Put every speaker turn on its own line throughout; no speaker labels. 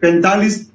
45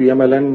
PMLN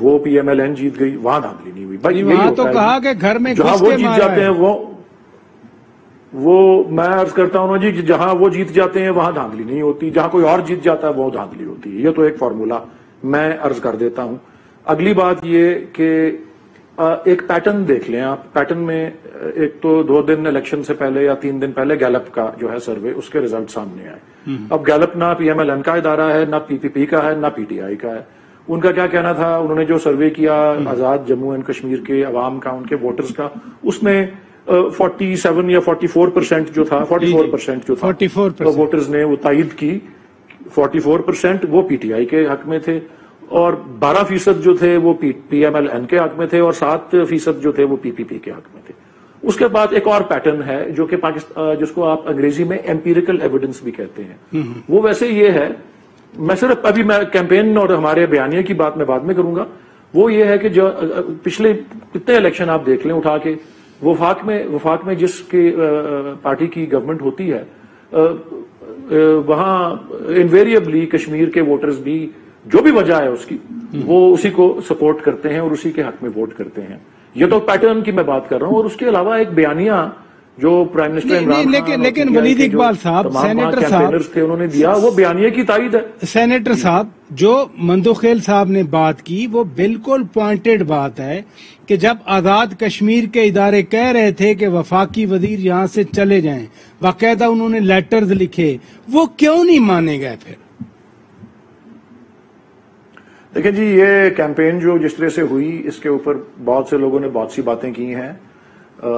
وہ P M L N جیت گئی, وہاں دھاندلی نہیں ہوئی بھائی.
وہاں تو کہا کہ گھر میں
جہاں وہ جیت جاتے ہیں وہ میں عرض کرتا ہوں جی, جہاں وہ جیت جاتے ہیں وہاں دھاندلی نہیں ہوتی, جہاں کوئی اور جیت جاتا ہے وہ دھاندلی ہوتی ہے. یہ تو ایک فارمولا میں عرض کر دیتا ہوں. اگلی بات یہ کہ ایک پیٹرن دیکھ لیں آپ. پیٹرن میں ایک تو 2 دن الیکشن سے پہلے یا 3 دن پہلے گیلپ کا جو ہے سروے, اس کے ریزلٹ سامنے آئے. اب گیلپ نہ پی ایم ایل این کا ادارہ ہے, نہ پی پی پی کا ہے, نہ پی ٹی آئی کا ہے. ان کا کیا کہنا تھا, انہوں نے جو سروے کیا آزاد جموں اینڈ کشمیر کے عوام کا, ان کے ووٹرز کا, اس میں 47 یا 44% جو تھا, 44% جو تھا تو ووٹرز نے وہ تائید کی. 44% وہ پی ٹی آئی کے حق میں تھے, اور 12% جو تھے وہ پی ایم ایل این کے حق میں تھے, اور 7% جو تھے وہ پی پی پی کے حق میں تھے. اس کے بعد ایک اور پیٹرن ہے جو کہ جس کو آپ انگریزی میں ایمپیریکل ایویڈنس بھی کہتے ہیں. وہ ویسے یہ ہے, میں صرف ابھی میں کیمپین اور ہمارے بیانیے کی بات میں بعد میں کروں گا. وہ یہ ہے کہ جو پچھلے کتنے الیکشن آپ دیکھ لیں اٹھا کے, وفاق میں جس کی پارٹی کی گورنمنٹ ہوتی ہے وہاں انویریبلی کشمیر کے ووٹرز بھی, جو بھی وجہ ہے اس کی, وہ اسی کو سپورٹ کرتے ہیں اور اسی کے حق میں ووٹ کرتے ہیں. یہ تو پیٹرن کی میں بات کر رہا ہوں. اور اس کے علاوہ ایک بیانیہ جو پرائم منسٹر عمران خان
لیکن ولید اقبال صاحب, سینیٹر صاحب
تھے, انہوں نے دیا, وہ بیانیے کی تائید ہے.
سینیٹر صاحب, جو مندوخیل صاحب نے بات کی وہ بالکل پوائنٹڈ بات ہے کہ جب آزاد کشمیر کے ادارے کہہ رہے تھے کہ وفاقی وزیر یہاں سے چلے جائیں, باقاعدہ انہوں نے لیٹرز لکھے, وہ کیوں نہیں مانے گئے پھر؟
دیکھیں جی, یہ کیمپین جو جس طرح سے ہوئی, اس کے اوپر بہت سے لوگوں نے بہت سی باتیں کی ہیں.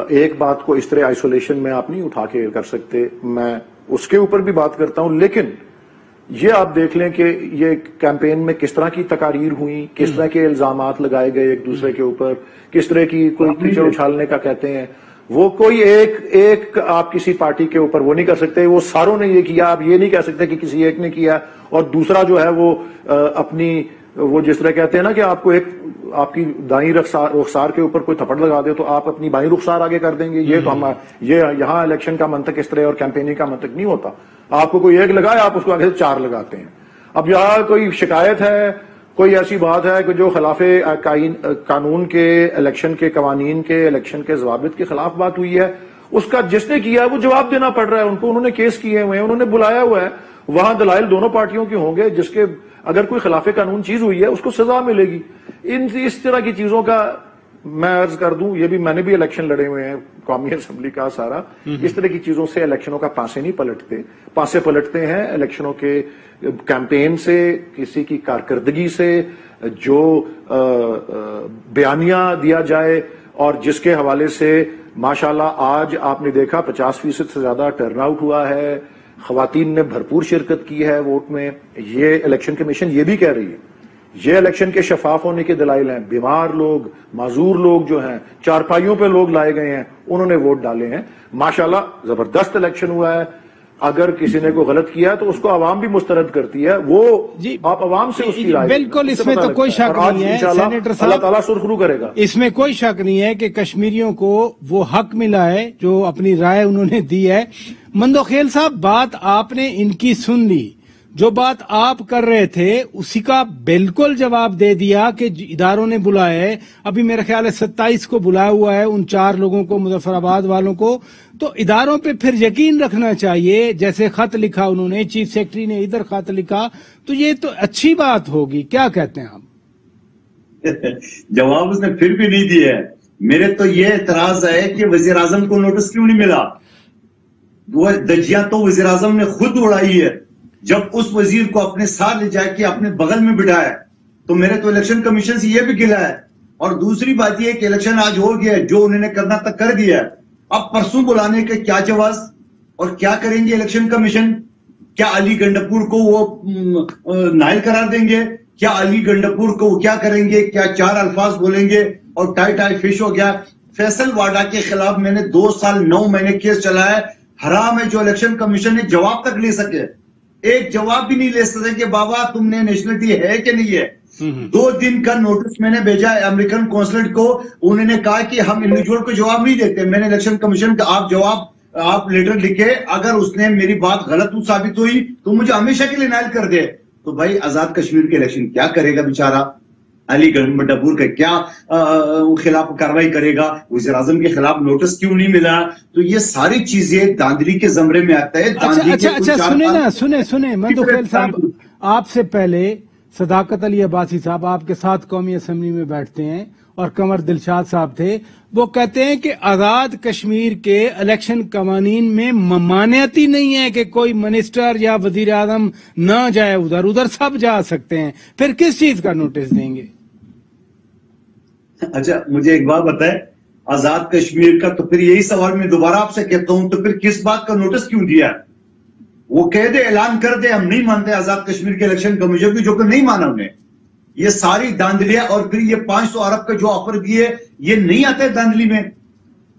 ایک بات کو اس طرح آئسولیشن میں آپ نہیں اٹھا کے کر سکتے, میں اس کے اوپر بھی بات کرتا ہوں. لیکن یہ آپ دیکھ لیں کہ یہ کیمپین میں کس طرح کی تقاریر ہوئی, کس طرح کے الزامات لگائے گئے ایک دوسرے کے اوپر, کس طرح کی کوئی کیچڑ اچھالنے کا کہتے ہیں. وہ کوئی ایک آپ کسی پارٹی کے اوپر وہ نہیں کر سکتے, وہ ساروں نے یہ کیا. آپ یہ نہیں کہہ سکتے کہ کسی ایک نے کیا اور دوسرا جو ہے وہ اپنی, وہ جس طرح کہتے ہیں نا کہ آپ کو ایک آپ کی دائیں رخسار کے اوپر کوئی تھپڑ لگا دے تو آپ اپنی بائیں رخسار آگے کر دیں گے. یہ تو یہ یہاں الیکشن کا منطق اس طرح اور کیمپیننگ کا منطق نہیں ہوتا. آپ کو کوئی ایک لگائے, آپ اس کو آگے سے 4 لگاتے ہیں. اب یہاں کوئی شکایت ہے, کوئی ایسی بات ہے کہ جو خلاف قانون کے, الیکشن کے قوانین کے, الیکشن کے ضوابط کے خلاف بات ہوئی ہے, اس کا جس نے کیا ہے وہ جواب دینا پڑ رہا ہے ان کو. انہوں نے کیس کیے ہوئے ہیں, انہوں نے بلایا ہوا ہے, وہاں دلائل دونوں پارٹیوں کے ہوں گے, جس کے اگر کوئی خلاف قانون چیز ہوئی ہے اس کو سزا ملے گی. اس طرح کی چیزوں کا میں عرض کر دوں, یہ بھی میں نے بھی الیکشن لڑے ہوئے ہیں, قومی اسمبلی کا سارا. اس طرح کی چیزوں سے الیکشنوں کا پاسے نہیں پلٹتے, پاسے پلٹتے ہیں الیکشنوں کے کیمپین سے, کسی کی کارکردگی سے, جو بیانیہ دیا جائے اور جس کے حوالے سے ماشاءاللہ آج آپ نے دیکھا 50% سے زیادہ ٹرن آؤٹ ہوا ہے, خواتین نے بھرپور شرکت کی ہے ووٹ میں. یہ الیکشن کمیشن یہ بھی کہہ رہی ہے, یہ الیکشن کے شفاف ہونے کے دلائل ہیں. بیمار لوگ, معذور لوگ جو ہیں, چارپائیوں پہ لوگ لائے گئے ہیں, انہوں نے ووٹ ڈالے ہیں. ماشاءاللہ زبردست الیکشن ہوا ہے. اگر کسی نے کوئی غلط کیا تو اس کو عوام بھی مسترد کرتی ہے, وہ آپ عوام سے اس کی رائے
بالکل, اس میں تو کوئی شک نہیں ہے سینیٹر صاحب,
اللہ تعالیٰ سرخرو کرے گا.
اس میں کوئی شک نہیں ہے کہ کشمیریوں کو وہ حق ملا ہے جو اپنی رائے انہوں نے دی ہے. مندوخیل صاحب, بات آپ نے ان کی سن لی, جو بات آپ کر رہے تھے اسی کا بالکل جواب دے دیا کہ اداروں نے بلایا ہے. ابھی میرا خیال ہے 27 کو بلایا ہوا ہے ان 4 لوگوں کو, مظفر آباد والوں کو. تو اداروں پہ پھر یقین رکھنا چاہیے. جیسے خط لکھا انہوں نے, چیف سیکرٹری نے ادھر خط لکھا, تو یہ تو اچھی بات ہوگی. کیا کہتے ہیں آپ؟
جواب اس نے پھر بھی نہیں دیا ہے. میرے تو یہ اعتراض ہے کہ وزیر اعظم کو نوٹس کیوں نہیں ملا. وہ دجیاں تو وزیر اعظم نے خود اڑائی ہے. جب اس وزیر کو اپنے ساتھ لے جا کے اپنے بغل میں بٹھایا تو میرے تو الیکشن کمیشن سے یہ بھی گلا ہے. اور دوسری بات یہ کہ الیکشن آج ہو گیا ہے, جو انہوں نے کرنا تک کر دیا ہے. اب پرسوں بلانے کے کیا جواز اور کیا کریں گے الیکشن کمیشن؟ کیا علی گنڈپور کو وہ نائل قرار دیں گے؟ کیا علی گنڈپور کو وہ کیا کریں گے؟ کیا 4 الفاظ بولیں گے اور ٹائی فش ہو گیا؟ فیصل واڈا کے خلاف میں نے 2 سال 9 مہینے کیس چلایا ہے. حرام ہے جو الیکشن کمیشن نے جواب تک لے سکے. ایک جواب بھی نہیں لے سکتے کہ بابا تم نے نیشنلٹی ہے کہ نہیں ہے. 2 دن کا نوٹس میں نے بھیجا امریکن قونصلیٹ کو, انہوں نے کہا کہ ہم انڈیویجول کو جواب نہیں دیتے. میں نے الیکشن کمیشن کا آپ لیٹر لکھے, اگر اس نے میری بات غلط ثابت ہوئی تو مجھے ہمیشہ کے لیے نائل کر دے. تو بھائی آزاد کشمیر کے الیکشن کیا کرے گا بیچارہ؟ علی گنڈاپور کا کیا خلاف کاروائی کرے گا, وزیر اعظم کے خلاف نوٹس کیوں نہیں ملا. تو یہ ساری چیزیں داندلی کے زمرے میں آتا ہے.
سنیں مندوخیل صاحب, آپ سے پہلے صداقت علی عباسی صاحب آپ کے ساتھ قومی اسمبلی میں بیٹھتے ہیں, اور قمر دلشاد صاحب تھے, وہ کہتے ہیں کہ آزاد کشمیر کے الیکشن قوانین میں ممانعت ہی نہیں ہے کہ کوئی منسٹر یا وزیر اعظم نہ جائے ادھر سب جا سکتے ہیں, پھر کس چیز کا نوٹس دیں گے؟
اچھا مجھے ایک بات بتائے, آزاد کشمیر کا تو پھر یہی سوال میں دوبارہ آپ سے کہتا ہوں, تو پھر کس بات کا نوٹس کیوں دیا؟ وہ کہہ دے, اعلان کر دے ہم نہیں مانتے آزاد کشمیر کے الیکشن کمیشن کی, جو کہ نہیں مانا انہیں. یہ ساری داندلیاں, اور پھر یہ 500 ارب کا جو آفر دیے یہ نہیں آتا ہے داندلی میں.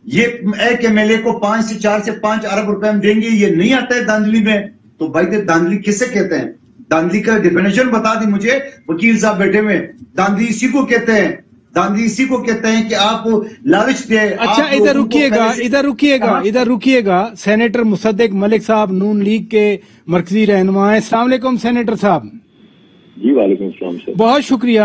یہ ایک ایم ایل اے کو 4 سے 5 ارب روپے ہم دیں گے, یہ نہیں آتا ہے داندلی میں. تو بھائی داندلی کسے کہتے ہیں؟ داندلی کا ڈیفینیشن بتا دی مجھے, وکیل صاحب بیٹھے ہوئے. داندلی اسی کو کہتے ہیں, داندلی اسی کو کہتے ہیں کہ آپ لالچ دیں.
اچھا ادھر رکیے گا. سینیٹر مصدق ملک صاحب نون لیگ کے مرکزی رہنما ہیں. السلام علیکم سینیٹر صاحب.
جی وعلیکم السلام سر.
بہت شکریہ.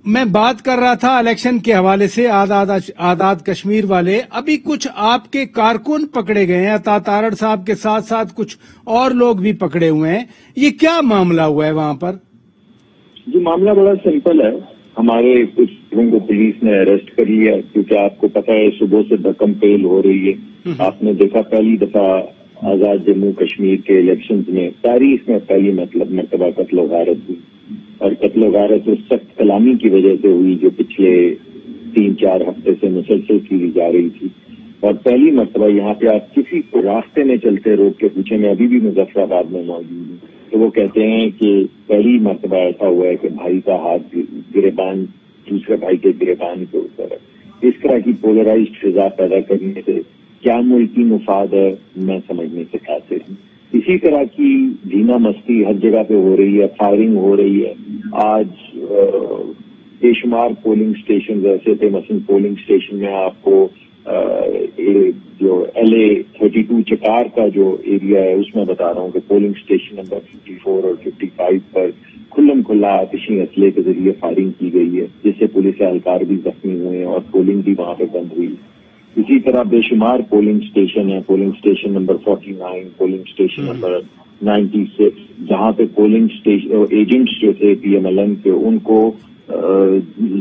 میں بات کر رہا تھا الیکشن کے حوالے سے, آزاد کشمیر والے ابھی کچھ آپ کے کارکن پکڑے گئے ہیں, عطا تارڑ صاحب کے ساتھ ساتھ کچھ اور لوگ بھی پکڑے ہوئے ہیں. یہ کیا معاملہ ہوا ہے وہاں پر؟
جی معاملہ بڑا سمپل ہے. ہمارے کچھ لوگوں کو پولیس نے اریسٹ کر لیا, کیونکہ آپ کو پتا ہے صبح سے دھکم پیل ہو رہی ہے. آپ نے دیکھا پہلی دفعہ آزاد جموں کشمیر کے الیکشنز میں تاریخ میں پہلی مرتبہ قتل و غارت ہوئی, اور قتل و غارت اس سخت کلامی کی وجہ سے ہوئی جو پچھلے 3-4 ہفتے سے مسلسل کی جا رہی تھی. اور پہلی مرتبہ یہاں پہ آپ کسی کو راستے میں چلتے روک کے پوچھیں, میں ابھی بھی مظفر آباد میں موجود ہوں, تو وہ کہتے ہیں کہ پہلی مرتبہ ایسا ہوا ہے کہ بھائی کا ہاتھ گریبان دوسرے بھائی کے گریبان کے اوپر ہے. اس طرح کی پولرائزڈ فضا پیدا کرنے سے کیا ملکی مفاد ہے میں سمجھنے سے قاصر ہوں. اسی طرح کی دھینا مستی ہر جگہ پہ ہو رہی ہے, فائرنگ ہو رہی ہے. آج بے شمار پولنگ اسٹیشن ایسے تھے, مثلا پولنگ اسٹیشن میں آپ کو جو LA32 چکار کا جو ایریا ہے اس میں بتا رہا ہوں کہ پولنگ اسٹیشن نمبر 54 اور 55 پر کھلم کھلا آتشی اسلحے کے ذریعے فائرنگ کی گئی ہے, جس سے پولیس اہلکار بھی زخمی ہوئے ہیں اور پولنگ بھی وہاں پہ بند ہوئی. اسی طرح بے شمار پولنگ اسٹیشن ہیں, polling station number 49, polling station number 96, جہاں پہ پولنگ ایجنٹس جو تھے PMLN کے, ان کو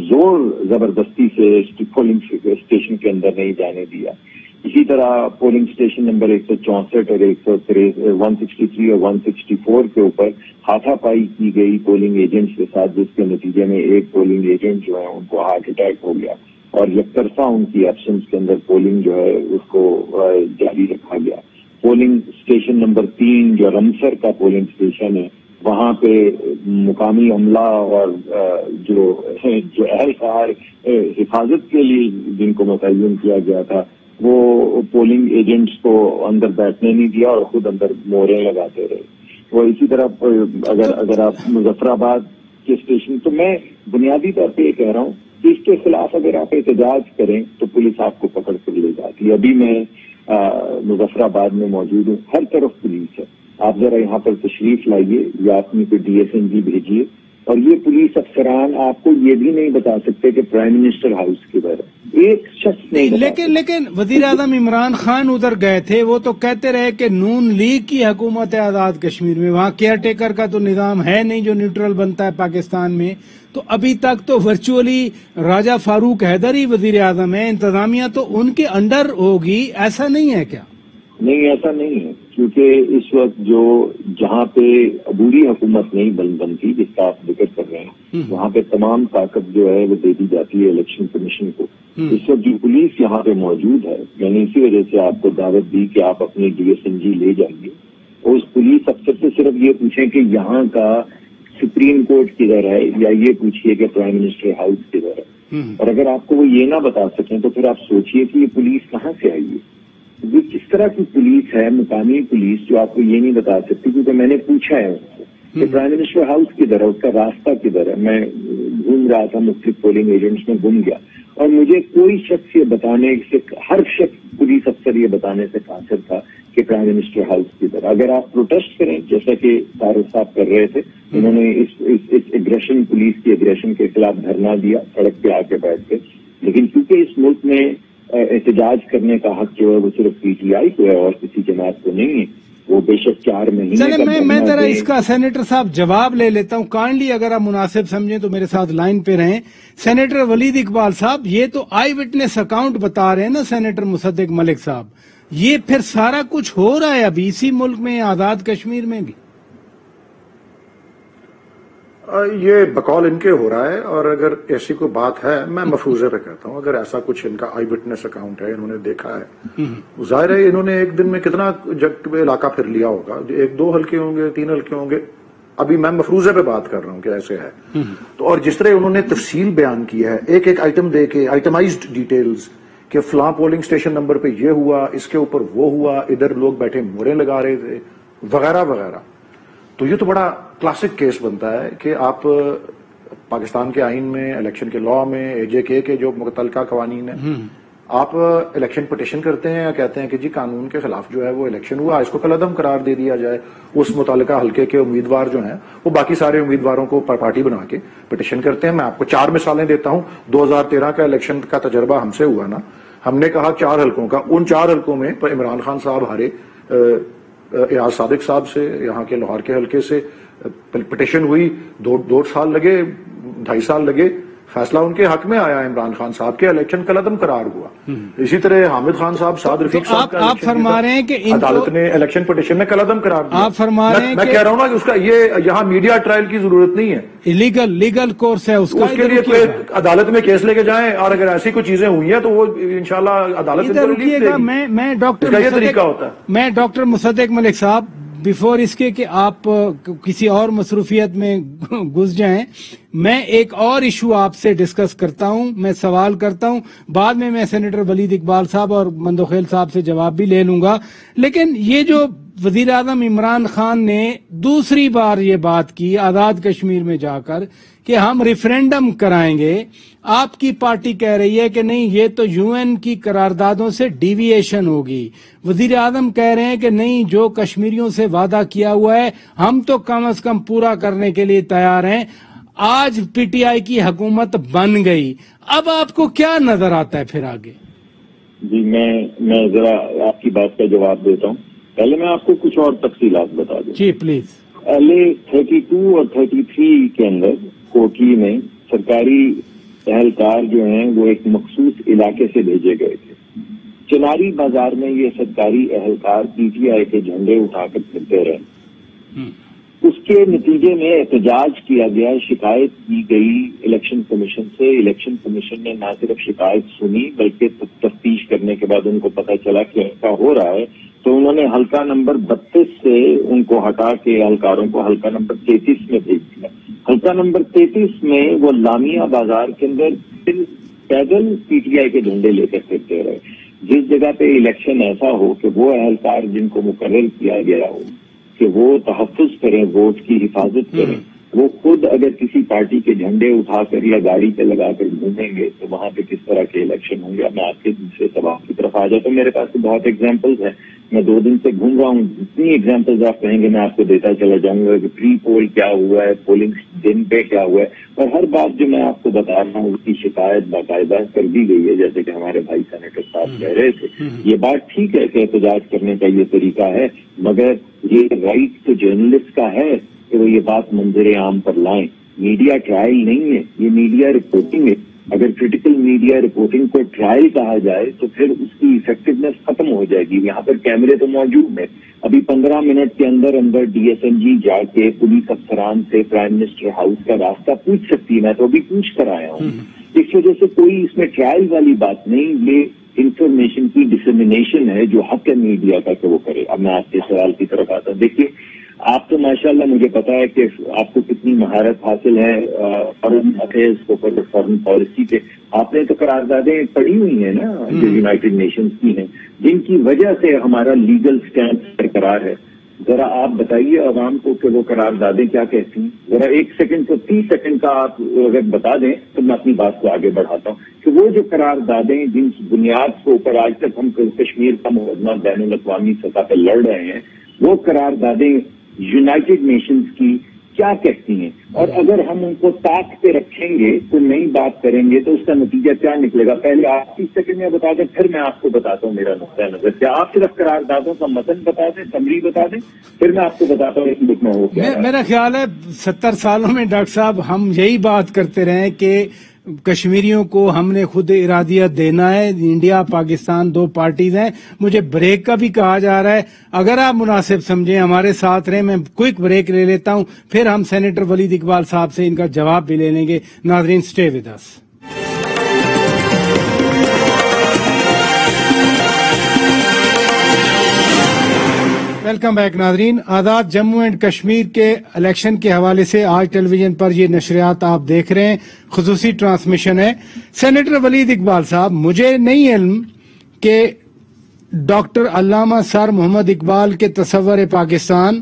زور زبردستی سے پولنگ اسٹیشن کے اندر نہیں جانے دیا. اسی طرح پولنگ اسٹیشن نمبر 164 اور 163 اور 164 کے اوپر ہاتھا پائی کی گئی پولنگ ایجنٹس کے ساتھ, جس کے نتیجے میں ایک پولنگ ایجنٹ جو ہے ان کو ہارٹ اٹیک ہو گیا, اور یک طرفہ ان کی ایبسنس کے اندر پولنگ جو ہے اس کو جاری رکھا گیا. پولنگ اسٹیشن نمبر 3 جو رمسر کا پولنگ اسٹیشن ہے, وہاں پہ مقامی عملہ اور جو اہلکار حفاظت کے لیے جن کو متعین کیا گیا تھا, وہ پولنگ ایجنٹس کو اندر بیٹھنے نہیں دیا اور خود اندر موریں لگاتے رہے. وہ اسی طرح اگر آپ مظفر آباد کے اسٹیشن, تو میں بنیادی طور پہ یہ کہہ رہا ہوں کہ اس کے خلاف اگر آپ احتجاج کریں تو پولیس آپ کو پکڑ کر لے جاتی ہے. ابھی میں مظفر آباد میں موجود ہوں, ہر طرف پولیس ہے. آپ ذرا یہاں پر تشریف لائیے یا اپنی کوئی DSNG بھیجیے, اور یہ پولیس افسران آپ کو یہ بھی نہیں بتا سکتے کہ پرائم منسٹر ہاؤس کدھر ہے. ایک شخص نہیں.
لیکن وزیر اعظم عمران خان ادھر گئے تھے, وہ تو کہتے رہے کہ نون لیگ کی حکومت ہے آزاد کشمیر میں, وہاں کیئر ٹیکر کا تو نظام ہے نہیں جو نیوٹرل بنتا ہے پاکستان میں. تو ابھی تک تو ورچولی راجہ فاروق حیدر ہی وزیر اعظم ہے, انتظامیہ تو ان کے انڈر ہوگی, ایسا نہیں ہے کیا؟
نہیں, ایسا نہیں ہے, کیونکہ اس وقت جہاں پہ عبوری حکومت نہیں بنتی جس کا آپ ذکر کر رہے ہیں, وہاں پہ تمام طاقت جو ہے وہ دے دی جاتی ہے الیکشن کمیشن کو. اس وقت جو پولیس یہاں پہ موجود ہے, میں نے اسی وجہ سے آپ کو دعوت دی کہ آپ اپنی DSNG لے جائیے, اور اس پولیس افسر سے صرف یہ پوچھیں کہ یہاں کا سپریم کورٹ کدھر ہے, یا یہ پوچھیے کہ پرائم منسٹر ہاؤس کدھر ہے. اور اگر آپ کو وہ یہ نہ بتا سکیں تو پھر آپ سوچئے کہ یہ پولیس کہاں سے آئی ہے. یہ کس طرح کی پولیس ہے, مقامی پولیس, جو آپ کو یہ نہیں بتا سکتی. کیونکہ میں نے پوچھا ہے ان سے کہ پرائم منسٹر ہاؤس کدھر ہے, اس کا راستہ کدھر ہے. میں گھوم رہا تھا, مختلف پولنگ ایجنٹس میں گم گیا, اور مجھے کوئی شخص یہ بتانے سے, ہر شخص پولیس افسر یہ بتانے سے قاصر تھا کہ پرائم منسٹر ہاؤس کی طرح اگر آپ پروٹیسٹ کریں جیسا کہ طارق صاحب کر رہے تھے، انہوں نے اس ایگریشن، پولیس کی ایگریشن کے خلاف دھرنا دیا سڑک پہ آ کے بیٹھ کے، لیکن کیونکہ اس ملک میں احتجاج کرنے کا حق جو ہے وہ صرف پی ٹی آئی کو ہے اور کسی جماعت کو نہیں ہے، وہ بے شک 4 مہینے
میں ذرا اس کا سینیٹر صاحب جواب لے لیتا ہوں کائنڈلی، اگر آپ مناسب سمجھیں تو میرے ساتھ لائن پہ رہیں۔ سینیٹر ولید اقبال صاحب، یہ تو آئی وٹنس اکاؤنٹ بتا رہے ہیں نا سینیٹر مصدق ملک صاحب، یہ پھر سارا کچھ ہو رہا ہے ابھی اسی ملک میں، آزاد کشمیر میں بھی؟
یہ بقول ان کے ہو رہا ہے، اور اگر ایسی کوئی بات ہے میں مفروضے پہ کہتا ہوں، اگر ایسا کچھ ان کا آئی وٹنس اکاؤنٹ ہے، انہوں نے دیکھا ہے، ظاہر ہے انہوں نے ایک دن میں کتنا علاقہ پھر لیا ہوگا، 1-2 حلقے ہوں گے، 3 حلقے ہوں گے، ابھی میں مفروضے پہ بات کر رہا ہوں کہ ایسے ہے تو، اور جس طرح انہوں نے تفصیل بیان کی ہے، ایک ایک آئٹم دے کے آئٹمائزڈ ڈیٹیلز کہ فلاں پولنگ اسٹیشن نمبر پہ یہ ہوا، اس کے اوپر وہ ہوا، ادھر لوگ بیٹھے مورے لگا رہے تھے وغیرہ وغیرہ، تو یہ تو بڑا کلاسک کیس بنتا ہے کہ آپ پاکستان کے آئین میں، الیکشن کے لاء میں، AJK کے جو متعلقہ قوانین ہیں، آپ الیکشن پٹیشن کرتے ہیں یا کہتے ہیں کہ جی قانون کے خلاف جو ہے وہ الیکشن ہوا، اس کو کالعدم قرار دے دیا جائے، اس متعلقہ حلقے کے امیدوار جو ہیں وہ باقی سارے امیدواروں کو پارٹی بنا کے پٹیشن کرتے ہیں۔ میں آپ کو 4 مثالیں دیتا ہوں، 2013 کا الیکشن کا تجربہ ہم سے ہوا نا، ہم نے کہا 4 حلقوں کا، ان 4 حلقوں میں عمران خان صاحب ہارے، ایاز صادق صاحب سے یہاں کے لاہور کے حلقے سے پٹیشن ہوئی، 2 سال لگے، 2.5 سال لگے، فیصلہ ان کے حق میں آیا، عمران خان صاحب کے الیکشن کالعدم قرار ہوا۔ اسی طرح حامد خان صاحب، سعد رفیق صاحب کا
آپ فرما رہے ہیں کہ
عدالت نے الیکشن پٹیشن میں کالعدم قرار دیا۔
آپ فرما رہے ہیں
میں کہہ رہا ہوں نا کہ اس کا یہ یہاں میڈیا ٹرائل کی ضرورت نہیں ہے،
لیگل کورس ہے اس کا،
اس کے لیے کوئی عدالت میں کیس لے کے جائیں، اور اگر ایسی کوئی چیزیں ہوئی ہیں تو وہ انشاءاللہ عدالت
ادھر رکیے گا۔ میں ڈاکٹر مصدق ملک صاحب، بیفور اس کے کہ آپ کسی اور مصروفیت میں گھس جائیں، میں ایک اور ایشو آپ سے ڈسکس کرتا ہوں، میں سوال کرتا ہوں، بعد میں سینیٹر ولید اقبال صاحب اور مندوخیل صاحب سے جواب بھی لے لوں گا، لیکن یہ جو وزیر اعظم عمران خان نے دوسری بار یہ بات کی آزاد کشمیر میں جا کر کہ ہم ریفرینڈم کرائیں گے، آپ کی پارٹی کہہ رہی ہے کہ نہیں یہ تو UN کی قراردادوں سے ڈیویشن ہوگی، وزیر اعظم کہہ رہے ہیں کہ نہیں جو کشمیریوں سے وعدہ کیا ہوا ہے ہم تو کم از کم پورا کرنے کے لیے تیار ہیں، آج PTI کی حکومت بن گئی، اب آپ کو کیا نظر آتا ہے پھر آگے؟
جی میں ذرا آپ کی بات کا جواب دیتا ہوں، پہلے میں آپ کو کچھ اور تفصیلات بتا دوں۔
جی پلیز۔
LA 32 اور 33 کے اندر کوٹلی میں سرکاری اہلکار جو ہیں وہ ایک مخصوص علاقے سے بھیجے گئے تھے، چناری بازار میں یہ سرکاری اہلکار PTI کے جھنڈے اٹھا کر پھرتے رہے، اس کے نتیجے میں احتجاج کیا گیا، شکایت کی گئی الیکشن کمیشن سے، الیکشن کمیشن نے نہ صرف شکایت سنی بلکہ تفتیش کرنے کے بعد ان کو پتہ چلا کہ ایسا ہو رہا ہے، تو انہوں نے حلقہ نمبر 32 سے ان کو ہٹا کے اہلکاروں کو حلقہ نمبر 33 میں بھیج دیا۔ حلقہ نمبر 33 میں وہ لامیہ بازار کے اندر پیدل PTI کے جھنڈے لے کر پھرتے رہے، جس جگہ پہ الیکشن ایسا ہو کہ وہ اہلکار جن کو مقرر کیا گیا ہو کہ وہ تحفظ کریں، ووٹ کی حفاظت کریں، وہ خود اگر کسی پارٹی کے جھنڈے اٹھا کر یا گاڑی پہ لگا کر گھومیں گے تو وہاں پہ کس طرح کے الیکشن ہوں گے۔ میں آپ کے دوسرے سوال کی طرف آ جاتا ہوں، میرے پاس تو بہت ایگزامپلز ہیں، میں 2 دن سے گھوم رہا ہوں، جتنی ایگزامپلز آپ کہیں گے میں آپ کو دیتا چلا جاؤں گا کہ پری پول کیا ہوا ہے، پولنگ دن پہ کیا ہوا ہے، اور ہر بات جو میں آپ کو بتا رہا ہوں اس کی شکایت باقاعدہ کر دی گئی ہے، جیسے کہ ہمارے بھائی سینیٹر صاحب کہہ رہے تھے۔ یہ بات ٹھیک ہے کہ احتجاج کرنے کا یہ طریقہ ہے، مگر یہ رائٹ تو جرنلسٹ کا ہے کہ وہ یہ بات منظر عام پر لائیں۔ میڈیا ٹرائل نہیں ہے، یہ میڈیا رپورٹنگ ہے۔ اگر کریٹیکل میڈیا رپورٹنگ کو ٹرائل کہا جائے تو پھر اس کی ایفیکٹونیس ختم ہو جائے گی۔ یہاں پر کیمرے تو موجود ہیں، ابھی 15 منٹ کے اندر DSMG جا کے پولیس افسران سے پرائم منسٹر ہاؤس کا راستہ پوچھ سکتی ہے، میں تو ابھی پوچھ کر آیا ہوں۔ اس وجہ سے کوئی اس میں ٹرائل والی بات نہیں، یہ انفارمیشن کی ڈسمینیشن ہے جو حق ہے میڈیا کا کہ وہ کرے۔ اب میں آپ کے سوال کی طرف آتا ہوں، دیکھیے آپ تو ماشاءاللہ مجھے پتا ہے کہ آپ کو کتنی مہارت حاصل ہے فارن افیئرز کو، فارن پالیسی پہ، آپ نے تو قراردادیں پڑھی ہوئی ہیں نا جو یونائٹڈ نیشنز کی ہیں، جن کی وجہ سے ہمارا لیگل اسٹینڈ برقرار ہے۔ ذرا آپ بتائیے عوام کو کہ وہ قراردادیں کیا کہتی ہیں، ذرا 1 سیکنڈ کو 30 سیکنڈ کا آپ اگر بتا دیں تو میں اپنی بات کو آگے بڑھاتا ہوں کہ وہ جو قراردادیں جن بنیاد کے اوپر آج تک ہم کشمیر کا موازنہ بین الاقوامی سطح پہ لڑ رہے ہیں، وہ قراردادیں یونائٹڈ نیشنز کی کیا کہتی ہیں، اور اگر ہم ان کو طاق پہ رکھیں گے، کوئی نئی بات کریں گے تو اس کا نتیجہ کیا نکلے گا؟ پہلے آپ 30 سیکنڈ میں بتا دیں، پھر میں آپ کو بتاتا ہوں میرا نقطۂ نظر. کیا آپ صرف قراردادوں کا متن بتا دیں، سمری بتا دیں، پھر میں آپ کو بتاتا ہوں اس بک میں ہو کیا.
میرا خیال ہے 70 سالوں میں ڈاکٹر صاحب ہم یہی بات کرتے رہے کہ کشمیریوں کو ہم نے خود ارادیت دینا ہے. انڈیا پاکستان 2 پارٹیز ہیں. مجھے بریک کا بھی کہا جا رہا ہے، اگر آپ مناسب سمجھیں ہمارے ساتھ رہیں. میں کوئک بریک لے لیتا ہوں، پھر ہم سینیٹر ولید اقبال صاحب سے ان کا جواب بھی لے لیں گے. ناظرین سٹے ود اس. ویلکم بیک ناظرین. آزاد جموں اینڈ کشمیر کے الیکشن کے حوالے سے آج ٹیلی ویژن پر یہ نشریات آپ دیکھ رہے ہیں، خصوصی ٹرانسمیشن ہے. سینیٹر ولید اقبال صاحب، مجھے نہیں علم کہ ڈاکٹر علامہ سر محمد اقبال کے تصور پاکستان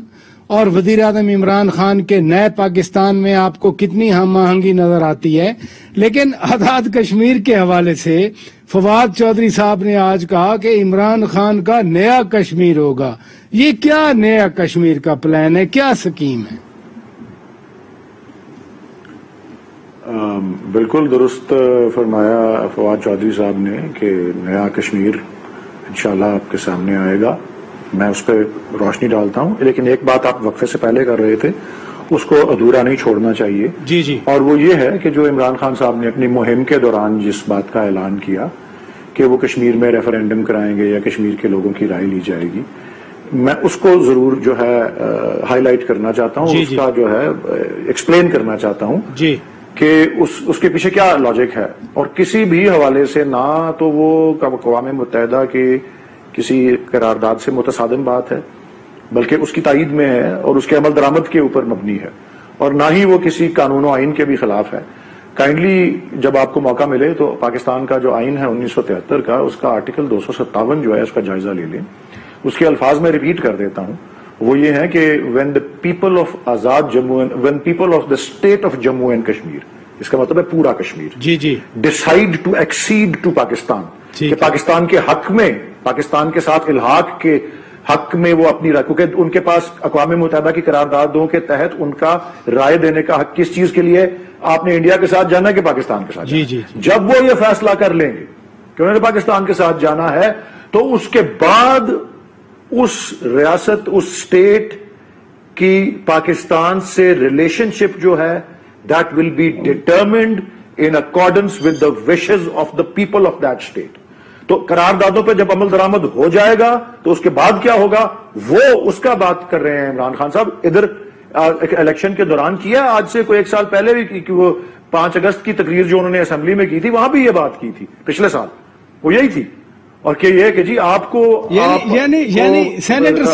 اور وزیر اعظم عمران خان کے نئے پاکستان میں آپ کو کتنی ہم آہنگی نظر آتی ہے، لیکن آزاد کشمیر کے حوالے سے فواد چودھری صاحب نے آج کہا کہ عمران خان کا نیا کشمیر ہوگا. یہ کیا نیا کشمیر کا پلان ہے، کیا سکیم ہے؟
بالکل درست فرمایا فواد چودھری صاحب نے کہ نیا کشمیر انشاءاللہ آپ کے سامنے آئے گا. میں اس پہ روشنی ڈالتا ہوں، لیکن ایک بات آپ وقفے سے پہلے کر رہے تھے، اس کو ادھورا نہیں چھوڑنا چاہیے.
جی.
اور وہ یہ ہے کہ جو عمران خان صاحب نے اپنی مہم کے دوران جس بات کا اعلان کیا کہ وہ کشمیر میں ریفرینڈم کرائیں گے یا کشمیر کے لوگوں کی رائے لی جائے گی، میں اس کو ضرور جو ہے ہائی لائٹ کرنا چاہتا ہوں. اس کا جو ہے ایکسپلین کرنا چاہتا ہوں کہ اس کے پیچھے کیا لاجک ہے. اور کسی بھی حوالے سے نہ تو وہ اقوام متحدہ کے کسی قرارداد سے متصادم بات ہے، بلکہ اس کی تائید میں ہے اور اس کے عمل درآمد کے اوپر مبنی ہے، اور نہ ہی وہ کسی قانون و آئین کے بھی خلاف ہے. کائنڈلی جب آپ کو موقع ملے تو پاکستان کا جو آئین ہے 1973 کا، اس کا آرٹیکل 257 جو ہے اس کا جائزہ لے لیں. اس کے الفاظ میں ریپیٹ کر دیتا ہوں. وہ یہ ہے کہ when the people of the state of Jammu and Kashmir، اس کا مطلب ہے پورا Kashmir, decide to accede to Pakistan, کہ پاکستان کے حق میں، پاکستان کے ساتھ الحاق کے حق میں وہ اپنی رائے، کیونکہ ان کے پاس اقوام متحدہ کی قراردادوں کے تحت ان کا رائے دینے کا حق کس چیز کے لیے؟ آپ نے انڈیا کے ساتھ جانا ہے کہ پاکستان کے ساتھ جانا؟ جب وہ یہ فیصلہ کر لیں گے کہ انہوں نے پاکستان کے ساتھ جانا ہے، تو اس کے بعد اس ریاست، اس اسٹیٹ کی پاکستان سے ریلیشن شپ جو ہے that will be determined in accordance with the wishes of the people of that state. تو قراردادوں پہ جب عمل درآمد ہو جائے گا تو اس کے بعد کیا ہوگا، وہ اس کا بات کر رہے ہیں عمران خان صاحب. ادھر الیکشن کے دوران کیا، آج سے کوئی 1 سال پہلے بھی کہ وہ 5 اگست کی تقریر جو انہوں نے اسمبلی میں کی تھی، وہاں بھی یہ بات کی تھی پچھلے سال، وہ یہی تھی. اور کہ یہ کہ جی آپ کو
یعنی سینیٹر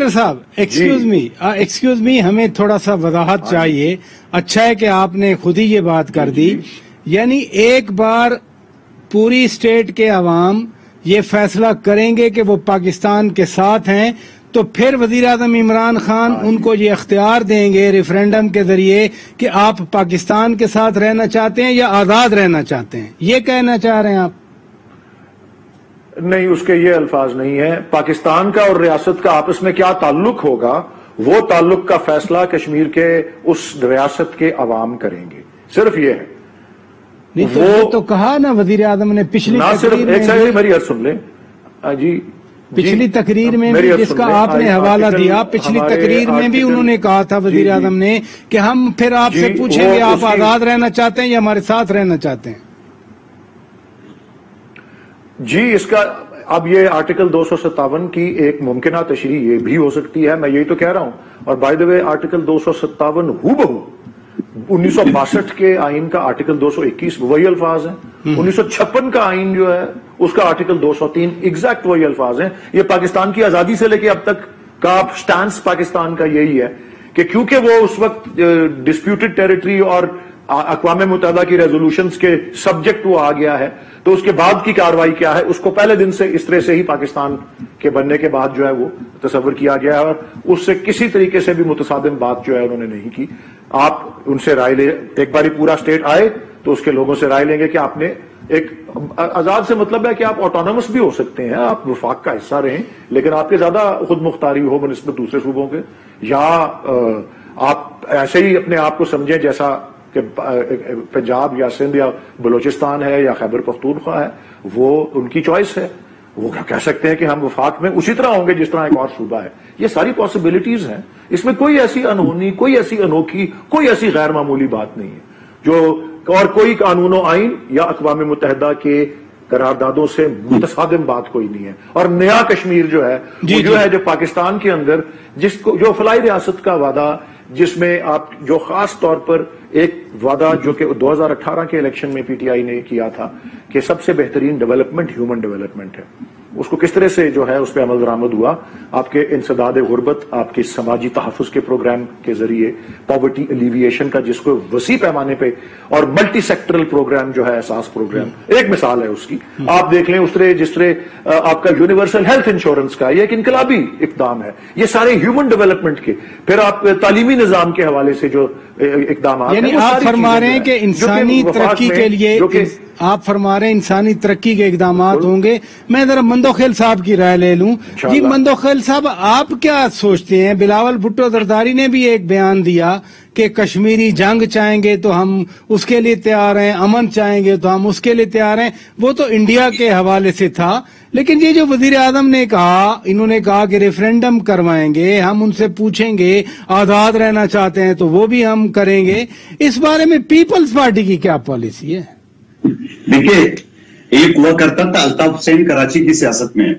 صاحب ایکسکیوز می ہمیں تھوڑا سا وضاحت چاہیے. اچھا ہے کہ آپ نے خود ہی یہ بات کر دی. یعنی ایک بار پوری اسٹیٹ کے عوام یہ فیصلہ کریں گے کہ وہ پاکستان کے ساتھ ہیں، تو پھر وزیر اعظم عمران خان ان کو یہ اختیار دیں گے ریفرینڈم کے ذریعے کہ آپ پاکستان کے ساتھ رہنا چاہتے ہیں یا آزاد رہنا چاہتے ہیں. یہ کہنا چاہ رہے ہیں آپ؟
نہیں، اس کے یہ الفاظ نہیں ہے. پاکستان کا اور ریاست کا آپس میں کیا تعلق ہوگا، وہ تعلق کا فیصلہ کشمیر کے اس ریاست کے عوام کریں گے، صرف یہ ہے.
وہ تو کہا نا وزیر اعظم نے پچھلی
تقریر میں، میری عرض سن لیں جی،
پچھلی تقریر میں بھی جس کا آپ نے حوالہ دیا، پچھلی تقریر میں بھی انہوں نے کہا تھا وزیر اعظم نے کہ ہم پھر آپ سے پوچھیں گے آپ آزاد رہنا چاہتے ہیں یا ہمارے ساتھ رہنا چاہتے ہیں.
جی، اس کا اب یہ آرٹیکل 257 کی ایک ممکنہ تشریح یہ بھی ہو سکتی ہے، میں یہی تو کہہ رہا ہوں. اور بائی دا وے آرٹیکل 257 ہو بہو 1962 کے آئین کا آرٹیکل 221 وہی الفاظ ہیں. 1956 کا آئین جو ہے اس کا آرٹیکل 203 ایگزیکٹ وہی الفاظ ہیں. یہ پاکستان کی آزادی سے لے کے اب تک کا سٹانس پاکستان کا یہی ہے کہ کیونکہ وہ اس وقت ڈسپیوٹڈ ٹیریٹری اور اقوام متحدہ کی ریزولوشنز کے سبجیکٹ وہ آ گیا ہے، تو اس کے بعد کی کارروائی کیا ہے اس کو پہلے دن سے اس طرح سے ہی پاکستان کے بننے کے بعد جو ہے وہ تصور کیا گیا ہے، اور اس سے کسی طریقے سے بھی متصادم بات جو ہے انہوں نے نہیں کی. آپ ان سے رائے لے، ایک باری پورا اسٹیٹ آئے تو اس کے لوگوں سے رائے لیں گے کہ آپ نے ایک آزاد سے مطلب ہے کہ آپ آٹونومس بھی ہو سکتے ہیں, آپ وفاق کا حصہ رہیں, لیکن آپ کے زیادہ خود مختاری ہو بنسبت دوسرے صوبوں کے, یا آپ ایسے ہی اپنے آپ کو سمجھیں جیسا کہ پنجاب یا سندھ یا بلوچستان ہے یا خیبر پختونخوا ہے, وہ ان کی چوائس ہے. وہ کہہ سکتے ہیں کہ ہم وفاق میں اسی طرح ہوں گے جس طرح ایک اور صوبہ ہے. یہ ساری پاسبلٹیز ہیں, اس میں کوئی ایسی انہونی, کوئی ایسی انوکھی, کوئی ایسی غیر معمولی بات نہیں ہے جو, اور کوئی قانون و آئین یا اقوام متحدہ کے قراردادوں سے متصادم بات کوئی نہیں ہے. اور نیا کشمیر جو ہے وہ جو ہے جو پاکستان کے اندر جس کو جو فلاحی ریاست کا وعدہ, جس میں آپ جو خاص طور پر ایک وعدہ جو کہ 2018 کے الیکشن میں پی ٹی آئی نے کیا تھا کہ سب سے بہترین ڈیولپمنٹ ہیومن ڈیولپمنٹ ہے, اس کو کس طرح سے جو ہے اس پہ عمل درآمد ہوا. آپ کے انسداد غربت, آپ کے سماجی تحفظ کے پروگرام کے ذریعے, پاورٹی الیویشن کا جس کو وسیع پیمانے پہ, اور ملٹی سیکٹرل پروگرام جو ہے احساس پروگرام ایک مثال ہے اس کی. آپ دیکھ لیں اس طرح جس طرح آپ کا یونیورسل ہیلتھ انشورنس کا یہ ایک انقلابی اقدام ہے. یہ سارے ہیومن ڈیولپمنٹ کے, پھر آپ تعلیمی نظام کے حوالے سے جو اقدامات,
یعنی آپ فرما رہے ہیں کہ انسانی ترقی کے لیے, آپ فرما رہے ہیں انسانی ترقی کے اقدامات ہوں گے. میں ذرا مندوخیل صاحب کی رائے لے لوں. جی مندوخیل صاحب, آپ کیا سوچتے ہیں؟ بلاول بھٹو زرداری نے بھی ایک بیان دیا کہ کشمیری جنگ چاہیں گے تو ہم اس کے لیے تیار ہیں, امن چاہیں گے تو ہم اس کے لیے تیار ہیں. وہ تو انڈیا کے حوالے سے تھا, لیکن یہ جو وزیر اعظم نے کہا, انہوں نے کہا کہ ریفرینڈم کروائیں گے, ہم ان سے پوچھیں گے آزاد رہنا چاہتے ہیں تو وہ بھی ہم کریں گے. اس بارے میں پیپلز پارٹی کی کیا پالیسی ہے؟
دیکھیے, ایک ہوا کرتا تھا الطاف حسین کراچی کی سیاست میں,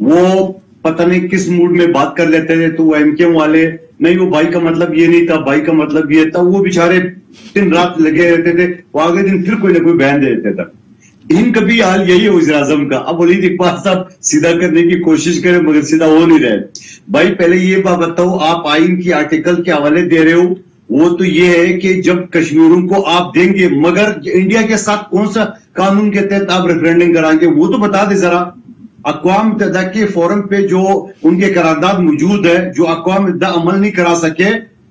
وہ پتہ نہیں کس موڈ میں بات کر لیتے تھے تو وہ ایم کیو والے, نہیں وہ بھائی کا مطلب یہ نہیں تھا, بھائی کا مطلب یہ تھا, وہ بیچارے دن رات لگے رہتے تھے, وہ اگلے دن پھر کوئی نہ کوئی بیان دے دیتے تھا. ان کا بھی حال یہی ہے وزیر اعظم کا. اب ولید اقبال صاحب سیدھا کرنے کی کوشش کریں مگر سیدھا ہو نہیں رہے. بھائی پہلے یہ بات بتاؤ, آپ آئین کی آرٹیکل کے حوالے دے رہے ہو, وہ تو یہ ہے کہ جب کشمیروں کو آپ دیں گے, مگر انڈیا کے ساتھ کون سا قانون کے تحت آپ ریفرینڈم کرائیں گے وہ تو بتا دیں ذرا. اقوام متحدہ کے فورم پہ جو ان کے قرارداد موجود ہے, جو اقوام متحدہ عمل نہیں کرا سکے,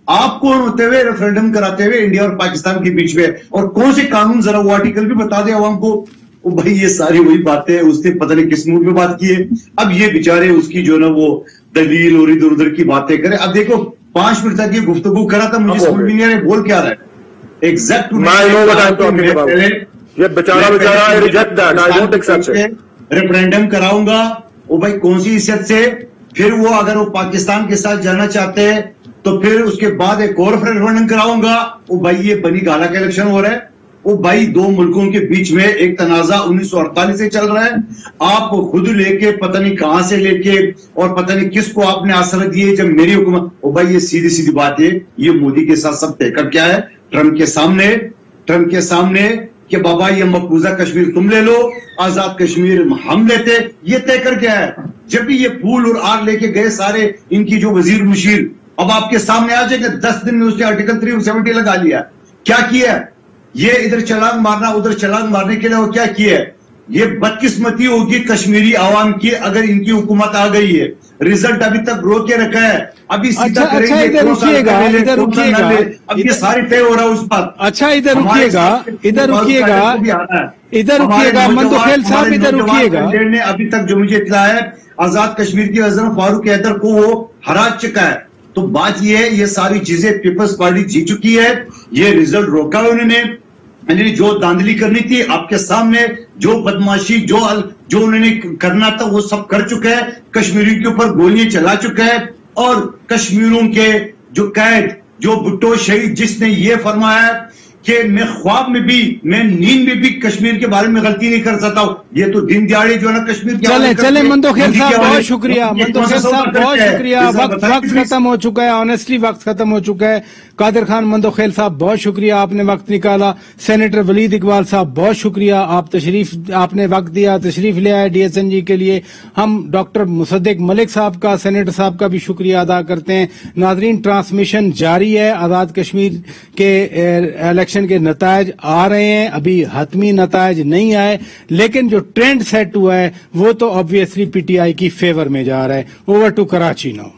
آپ کون ہوتے ہوئے ریفرینڈم کراتے ہوئے انڈیا اور پاکستان کے بیچ میں, اور کون سے قانون, ذرا وہ آرٹیکل بھی بتا دیں عوام کو. بھائی یہ ساری وہی باتیں اس نے پتہ نہیں کس موڈ میں بات کی ہے. اب یہ بیچارے اس کی جو نا وہ دلیل اور ادھر ادھر کی باتیں کریں. اب دیکھو 5 منٹ تک یہ گفتگو کرا تھا, مجھے سمجھ نہیں آ رہا بول کیا رہا ہے ایگزیکٹ. ریفرینڈم کراؤں گا, وہ بھائی کون سی حیثیت سے, پھر وہ اگر وہ پاکستان کے ساتھ جانا چاہتے ہیں تو پھر اس کے بعد ایک اور ریفرینڈم کراؤں گا. وہ بھائی یہ بنی گالا کا الیکشن ہو رہا ہے, وہ بھائی دو ملکوں کے بیچ میں ایک تنازع 1948 سے چل رہا ہے. آپ خود لے کے پتہ نہیں کہاں سے لے کے اور پتہ نہیں کس کو آپ نے آسرت دیے جب میری حکومت. وہ بھائی یہ سیدھی سیدھی بات ہے, یہ مودی کے ساتھ سب طے کر کیا ہے ٹرمپ کے سامنے کہ بابا یہ مقبوضہ کشمیر تم لے لو, آزاد کشمیر ہم لیتے, یہ طے کر کیا ہے. جب بھی یہ پھول اور آگ لے کے گئے سارے ان کی جو وزیر مشیر, اب آپ کے سامنے آ جائے کہ 10 دن میں اس نے آرٹیکل 370 لگا لیا. کیا کیا؟ یہ ادھر چھلانگ مارنا ادھر چھلانگ مارنے کے لیے وہ کیا کیا ہے. یہ بدقسمتی ہوگی کشمیری عوام کی اگر ان کی حکومت آ گئی ہے. رزلٹ ابھی تک رو کے رکھا ہے, ابھی سیدھا کریں گے, اب یہ ساری طے ہو رہا ہے اس بات.
اچھا ادھر رکیے گا مندوخیل صاحب, ادھر رکیے گا.
نے ابھی تک جو مجھے اطلاع ہے آزاد کشمیر کی وزیر فاروق حیدر کو وہ ہرا چکا ہے. تو بات یہ ہے, یہ ساری چیزیں پیپلز پارٹی جیت چکی ہے. یہ رزلٹ روکا ہے انہوں نے, یعنی جو داندلی کرنی تھی آپ کے سامنے, جو بدماشی جو انہوں نے کرنا تھا وہ سب کر چکا ہے. کشمیریوں کے اوپر گولیاں چلا چکا ہے, اور کشمیروں کے جو قید, جو بھٹو شہید جس نے یہ فرمایا کہ میں خواب میں بھی, میں نیند میں بھی کشمیر کے بارے میں غلطی نہیں کر سکتا ہوں, یہ تو دن دیہڑے جو ہے نا کشمیر کے.
چلے مندوخیل صاحب بہت شکریہ, مندوخیل صاحب بہت شکریہ. وقت ختم ہو چکا ہے, آنیسٹلی وقت ختم ہو چکا ہے. قادر خان مندوخیل صاحب بہت شکریہ, آپ نے وقت نکالا. سینیٹر ولید اقبال صاحب بہت شکریہ, آپ نے وقت دیا, تشریف لے آئے ڈی ایس این جی کے لیے. ہم ڈاکٹر مصدق ملک صاحب کا, سینیٹر صاحب کا بھی شکریہ ادا کرتے ہیں. ناظرین, ٹرانسمیشن جاری ہے. آزاد کشمیر کے الیکشن کے نتائج آ رہے ہیں, ابھی حتمی نتائج نہیں آئے, لیکن جو ٹرینڈ سیٹ ہوا ہے وہ تو آبویسلی پی ٹی آئی کی فیور میں جا رہا ہے. Over to Karachi now.